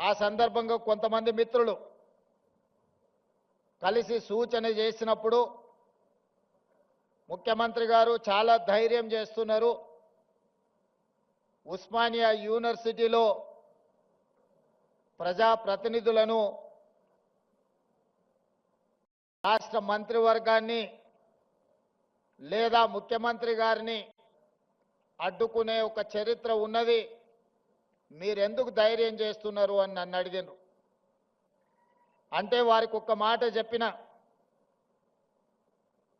ఆ సందర్భంగా కొంతమంది మిత్రులు కలిసి సూచన చేసినప్పుడు ముఖ్యమంత్రి గారు చాలా ధైర్యం చేస్తున్నారు. ఉస్మానియా యూనివర్సిటీలో ప్రజాప్రతినిధులను రాష్ట్ర మంత్రివర్గాన్ని లేదా ముఖ్యమంత్రి గారిని అడ్డుకునే ఒక చరిత్ర ఉన్నది, మీరెందుకు ధైర్యం చేస్తున్నారు అని నన్ను అడిగారు. అంటే వారికి ఒక్క మాట చెప్పిన,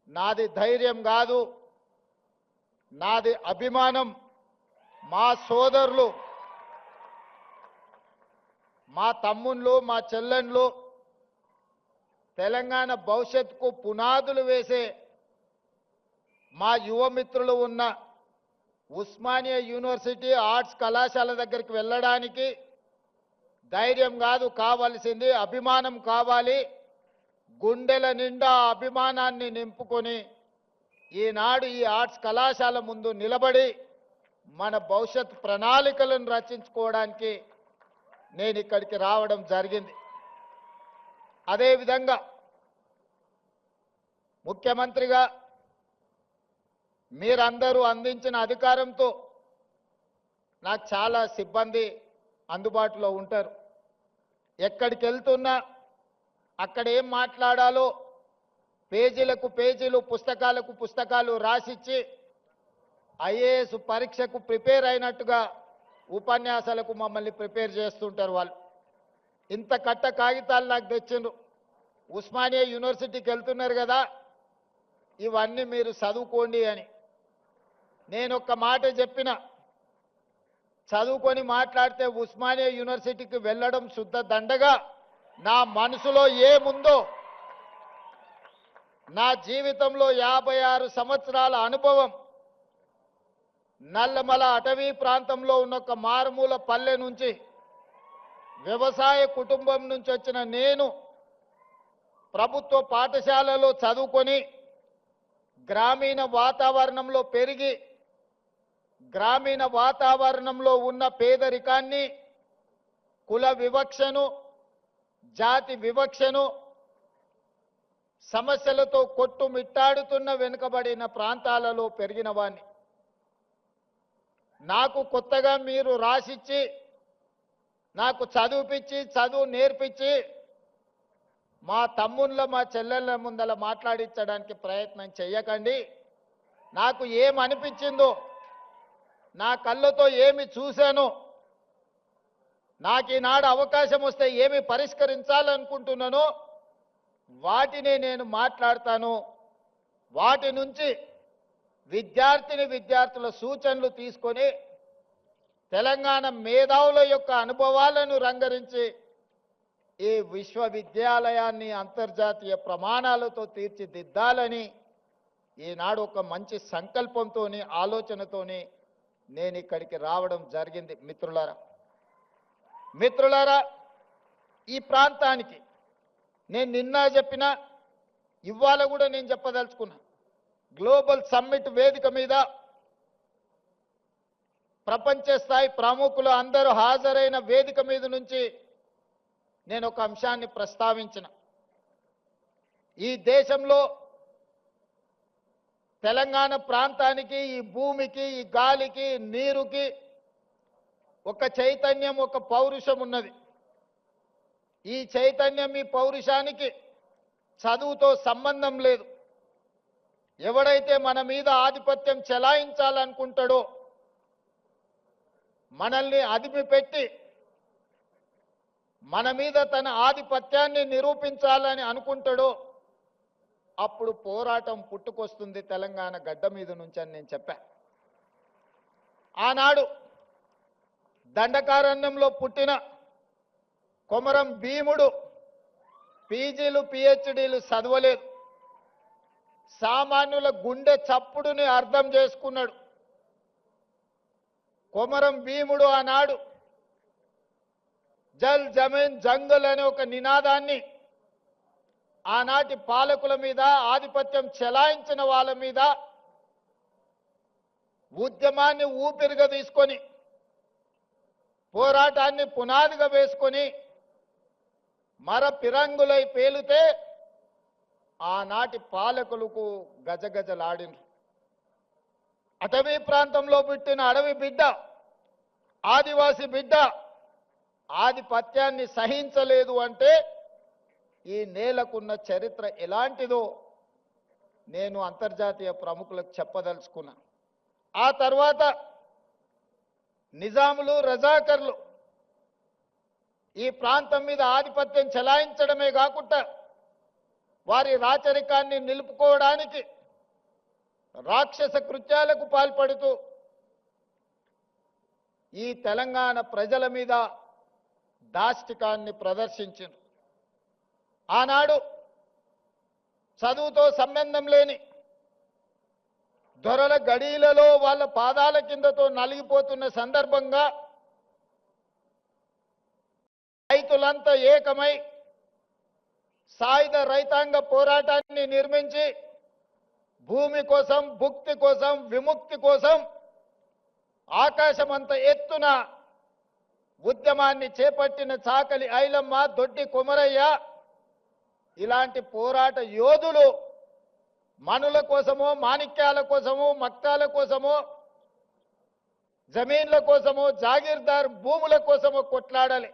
నాది ధైర్యం కాదు, నాది అభిమానం. మా సోదరులు, మా తమ్ముళ్ళు, మా చెల్లెండ్లు తెలంగాణ భవిష్యత్తుకు పునాదులు వేసే మా యువమిత్రులు ఉన్న ఉస్మానియా యూనివర్సిటీ ఆర్ట్స్ కళాశాల దగ్గరికి వెళ్ళడానికి ధైర్యం కాదు కావాల్సింది, అభిమానం కావాలి. గుండెల నిండా అభిమానాన్ని నింపుకొని ఈనాడు ఈ ఆర్ట్స్ కళాశాల ముందు నిలబడి మన భవిష్యత్ ప్రణాళికలను రచించుకోవడానికి నేను ఇక్కడికి రావడం జరిగింది. అదేవిధంగా ముఖ్యమంత్రిగా మీరందరూ అందించిన అధికారంతో నాకు చాలా సిబ్బంది అందుబాటులో ఉంటారు. ఎక్కడికి వెళ్తున్నా అక్కడ ఏం మాట్లాడాలో పేజీలకు పేజీలు, పుస్తకాలకు పుస్తకాలు రాసిచ్చి ఐఏఎస్ పరీక్షకు ప్రిపేర్ అయినట్టుగా ఉపన్యాసాలకు మమ్మల్ని ప్రిపేర్ చేస్తుంటారు. వాళ్ళు ఇంత కట్ట కాగితాలు నాకు తెచ్చిండ్రు. ఉస్మానియా యూనివర్సిటీకి వెళ్తున్నారు కదా, ఇవన్నీ మీరు చదువుకోండి అని. నేను ఒక్క మాట చెప్పిన, చదువుకొని మాట్లాడితే ఉస్మానియా యూనివర్సిటీకి వెళ్ళడం శుద్ధ దండగా. నా మనసులో ఏముందో, నా జీవితంలో 56 సంవత్సరాల అనుభవం, నల్లమల అటవీ ప్రాంతంలో ఉన్న ఒక మారుమూల పల్లె నుంచి, వ్యవసాయ కుటుంబం నుంచి వచ్చిన నేను ప్రభుత్వ పాఠశాలలో చదువుకొని గ్రామీణ వాతావరణంలో పెరిగి గ్రామీణ వాతావరణంలో ఉన్న పేదరికాన్ని, కుల వివక్షను, జాతి వివక్షను, సమస్యలతో కొట్టుమిట్టాడుతున్న వెనుకబడిన ప్రాంతాలలో పెరిగిన వాణ్ణి. నాకు కొత్తగా మీరు రాసిచ్చి, నాకు చదువుపిచ్చి, చదువు నేర్పించి మా తమ్ముళ్ళ, మా చెల్లెళ్ళ ముందల మాట్లాడించడానికి ప్రయత్నం చెయ్యకండి. నాకు ఏమనిపించిందో, నా కళ్ళతో ఏమి చూశానో, నాకు ఈనాడు అవకాశం వస్తే ఏమి పరిష్కరించాలనుకుంటున్నానో వాటిని నేను మాట్లాడతాను. వాటి నుంచి విద్యార్థుల సూచనలు తీసుకొని తెలంగాణ మేధావుల యొక్క అనుభవాలను రంగరించి ఈ విశ్వవిద్యాలయాన్ని అంతర్జాతీయ ప్రమాణాలతో తీర్చిదిద్దాలని ఈనాడు ఒక మంచి సంకల్పంతోని, ఆలోచనతోని నేను ఇక్కడికి రావడం జరిగింది. మిత్రులారా, ఈ ప్రాంతానికి నేను నిన్న చెప్పిన, ఇవాళ కూడా నేను చెప్పదలుచుకున్నా. గ్లోబల్ సమ్మిట్ వేదిక మీద ప్రపంచ స్థాయి ప్రముఖులు అందరూ హాజరైన వేదిక మీద నుంచి నేను ఒక అంశాన్ని ప్రస్తావించిన. ఈ దేశంలో తెలంగాణ ప్రాంతానికి, ఈ భూమికి, ఈ గాలికి, నీరుకి ఒక చైతన్యం, ఒక పౌరుషం ఉన్నది. ఈ చైతన్యం, ఈ పౌరుషానికి చదువుతో సంబంధం లేదు. ఎవడైతే మన మీద ఆధిపత్యం చెలాయించాలనుకుంటాడో, మనల్ని అదిమిపెట్టి మన మీద తన ఆధిపత్యాన్ని నిరూపించాలని అనుకుంటాడో అప్పుడు పోరాటం పుట్టుకొస్తుంది తెలంగాణ గడ్డ మీద నుంచి అని నేను చెప్పా. ఆనాడు దండకారణ్యంలో పుట్టిన కొమరం భీముడు పీజీలు, పిహెచ్డీలు చదవలేదు. సామాన్యుల గుండె చప్పుడుని అర్థం చేసుకున్నాడు. కొమరం భీముడు ఆనాడు జల్ జమీన్ జంగల్ అనే ఒక నినాదాన్ని ఆనాటి పాలకుల మీద, ఆధిపత్యం చెలాయించిన వాళ్ళ మీద ఉద్యమాన్ని ఊపిరిగా తీసుకొని పోరాటాన్ని పునాదిగా వేసుకొని మర పిరంగులై పేలితే ఆనాటి పాలకులకు గజగజలాడిన అటవీ ప్రాంతంలో పుట్టిన అడవి బిడ్డ, ఆదివాసి బిడ్డ ఆధిపత్యాన్ని సహించలేదు అంటే ఈ నేలకున్న చరిత్ర ఎలాంటిదో నేను అంతర్జాతీయ ప్రముఖులకు చెప్పదలుచుకున్నా. ఆ తర్వాత నిజాములు, రజాకర్లు ఈ ప్రాంతం మీద ఆధిపత్యం చెలాయించడమే కాకుండా వారి రాచరికాన్ని నిలుపుకోవడానికి రాక్షస కృత్యాలకు పాల్పడుతూ ఈ తెలంగాణ ప్రజల మీద దాష్టికాన్ని ప్రదర్శించారు. ఆనాడు చదువుతో సంబంధం లేని దొరల గడీలలో వాళ్ళ పాదాల కిందతో నలిగిపోతున్న సందర్భంగా రైతులంతా ఏకమై సాయుధ రైతాంగ పోరాటాన్ని నిర్మించి భూమి కోసం, భుక్తి కోసం, విముక్తి కోసం ఆకాశమంత ఎత్తున ఉద్యమాన్ని చేపట్టిన చాకలి ఐలమ్మ, దొడ్డి కొమరయ్య ఇలాంటి పోరాట యోధులు మనుల కోసమో, మాణిక్యాల కోసమో, మక్తాల కోసమో, జమీన్ల కోసమో, జాగీర్దార్ భూముల కోసమో కొట్లాడాలి.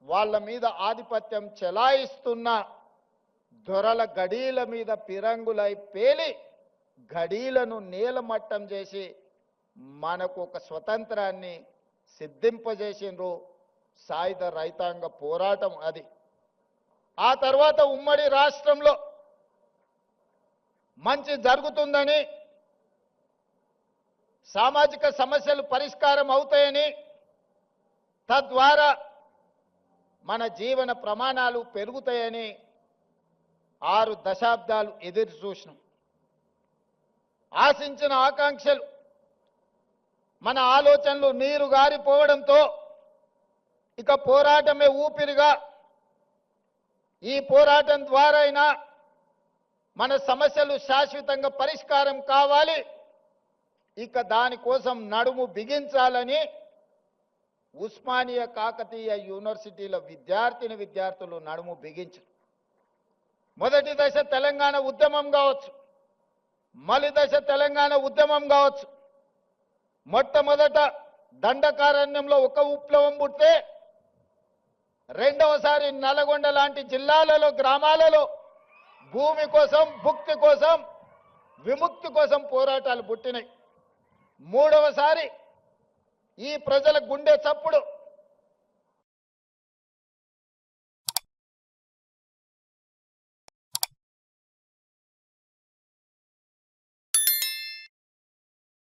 వాళ్ళ మీద ఆధిపత్యం చెలాయిస్తున్న దొరల గడీల మీద పిరంగులై పేలి గడీలను నేలమట్టం చేసి మనకు ఒక స్వతంత్రాన్ని సిద్ధింపజేసిండ్రు. సాయుధ రైతాంగ పోరాటం అది. ఆ తర్వాత ఉమ్మడి రాష్ట్రంలో మంచి జరుగుతుందని, సామాజిక సమస్యలు పరిష్కారం అవుతాయని, తద్వారా మన జీవన ప్రమాణాలు పెరుగుతాయని 6 దశాబ్దాలు ఎదురు చూసినాం. ఆశించిన ఆకాంక్షలు, మన ఆలోచనలు నీరు గారిపోవడంతో ఇక పోరాటమే ఊపిరిగా, ఈ పోరాటం ద్వారా అయినా మన సమస్యలు శాశ్వతంగా పరిష్కారం కావాలి, ఇక దానికోసం నడుము బిగించాలని ఉస్మానియా కాకతీయ యూనివర్సిటీల విద్యార్థులు నడుము బిగించారు. మొదటి దశ తెలంగాణ ఉద్యమం కావచ్చు, మలి దశ తెలంగాణ ఉద్యమం కావచ్చు. మొట్టమొదట దండకారణ్యంలో ఒక విప్లవం పుట్టే రెండవసారి నల్గొండ లాంటి జిల్లాలలో, గ్రామాలలో భూమి కోసం, భుక్తి కోసం, విముక్తి కోసం పోరాటాలు పుట్టినాయి. మూడవసారి ఈ ప్రజల గుండె చప్పుడు